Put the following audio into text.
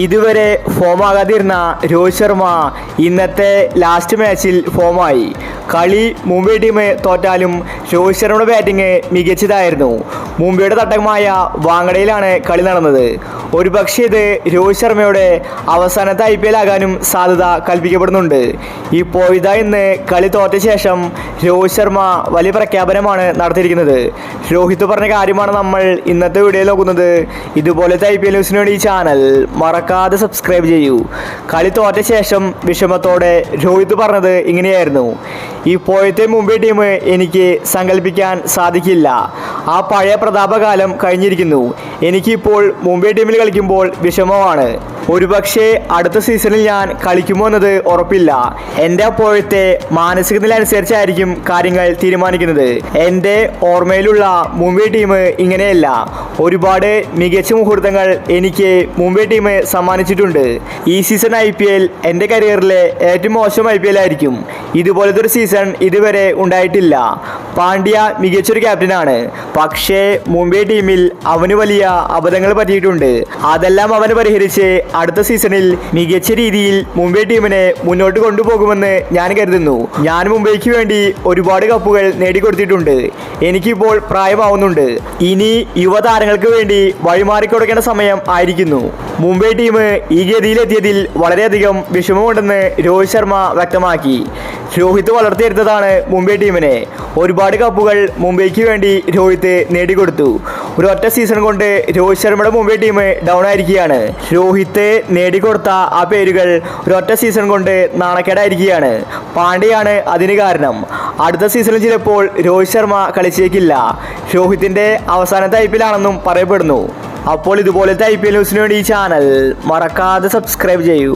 ഇതുവരെ ഫോമാകാതിരുന്ന രോഹിത് ശർമ്മ ഇന്നത്തെ ലാസ്റ്റ് മാച്ചിൽ ഫോമായി. കളി മുംബൈ ടീം തോറ്റാലും രോഹിത് ശർമ്മയുടെ ബാറ്റിംഗ് മികച്ചതായിരുന്നു. മുംബൈയുടെ തട്ടകമായ വാങ്കഡയിലാണ് കളി നടന്നത്. ഒരുപക്ഷെ ഇത് രോഹിത് ശർമ്മയുടെ അവസാനത്തെ IPL ആകാനും സാധ്യത കൽപ്പിക്കപ്പെടുന്നുണ്ട്. ഇപ്പോഴിതാ ഇന്ന് കളി തോറ്റ ശേഷം രോഹിത് ശർമ്മ വലിയ പ്രഖ്യാപനമാണ് നടത്തിയിരിക്കുന്നത്. രോഹിത് പറഞ്ഞ കാര്യമാണ് നമ്മൾ ഇന്നത്തെ വീഡിയോയിൽ നോക്കുന്നത്. ഇതുപോലത്തെ IPL ന്യൂസിന് വേണ്ടി ഈ ചാനൽ മറക്കാതെ സബ്സ്ക്രൈബ് ചെയ്യൂ. കളി തോറ്റ ശേഷം വിഷമത്തോടെ രോഹിത് പറഞ്ഞത് ഇങ്ങനെയായിരുന്നു: ഇപ്പോഴത്തെ മുംബൈ ടീം എനിക്ക് സങ്കല്പിക്കാൻ സാധിക്കില്ല. ആ പഴയ പ്രതാപകാലം കഴിഞ്ഞിരിക്കുന്നു. എനിക്കിപ്പോൾ മുംബൈ ടീമിൽ കളിക്കുമ്പോൾ വിഷമമാണ്. ഒരുപക്ഷെ അടുത്ത സീസണിൽ ഞാൻ കളിക്കുമോ എന്നത് ഉറപ്പില്ല. എൻ്റെ അപ്പോഴത്തെ മാനസിക നില അനുസരിച്ചായിരിക്കും കാര്യങ്ങൾ തീരുമാനിക്കുന്നത്. എൻ്റെ ഓർമ്മയിലുള്ള മുംബൈ ടീം ഇങ്ങനെയല്ല. ഒരുപാട് മികച്ച മുഹൂർത്തങ്ങൾ എനിക്ക് മുംബൈ ടീം സമ്മാനിച്ചിട്ടുണ്ട്. ഈ സീസൺ IPL എൻ്റെ കരിയറിലെ ഏറ്റവും മോശം IPL ആയിരിക്കും. ഇതുപോലത്തെ ഒരു സീസൺ ഇതുവരെ ഉണ്ടായിട്ടില്ല. പാണ്ഡ്യ മികച്ചൊരു ക്യാപ്റ്റനാണ്. പക്ഷേ മുംബൈ ടീമിൽ അവന് വലിയ അബദ്ധങ്ങൾ പറ്റിയിട്ടുണ്ട്. അതെല്ലാം അവന് പരിഹരിച്ച് അടുത്ത സീസണിൽ മികച്ച രീതിയിൽ മുംബൈ ടീമിനെ മുന്നോട്ട് കൊണ്ടുപോകുമെന്ന് ഞാൻ കരുതുന്നു. ഞാൻ മുംബൈക്ക് വേണ്ടി ഒരുപാട് കപ്പുകൾ നേടിക്കൊടുത്തിട്ടുണ്ട്. എനിക്കിപ്പോൾ പ്രായമാവുന്നുണ്ട്. ഇനി യുവതാരങ്ങൾക്ക് വേണ്ടി വഴിമാറിക്കൊടുക്കേണ്ട സമയം ആയിരിക്കുന്നു. മുംബൈ ടീം ഈ ഗതിയിലെത്തിയതിൽ വളരെയധികം വിഷമമുണ്ടെന്ന് രോഹിത് ശർമ്മ വ്യക്തമാക്കി. രോഹിത് വളർത്തിയെടുത്തതാണ് മുംബൈ ടീമിനെ. ഒരുപാട് കപ്പുകൾ മുംബൈക്ക് വേണ്ടി രോഹിത് നേടിക്കൊടുത്തു. ഒരു ഒറ്റ സീസൺ കൊണ്ട് രോഹിത് ശർമ്മയുടെ മുംബൈ ടീം ഡൗൺ ആയിരിക്കുകയാണ്. രോഹിത് നേടിക്കൊടുത്ത ആ പേരുകൾ ഒരൊറ്റ സീസൺ കൊണ്ട് നാണക്കേടായിരിക്കുകയാണ്. പാണ്ഡ്യയാണ് അതിന് കാരണം. അടുത്ത സീസണിൽ ചിലപ്പോൾ രോഹിത് ശർമ്മ കളിച്ചേക്കില്ല. രോഹിത്തിൻ്റെ അവസാനത്തെ IPL ആണെന്നും പറയപ്പെടുന്നു. അപ്പോൾ ഇതുപോലത്തെ IPL ന്യൂസിന് വേണ്ടി ഈ ചാനൽ മറക്കാതെ സബ്സ്ക്രൈബ് ചെയ്യൂ.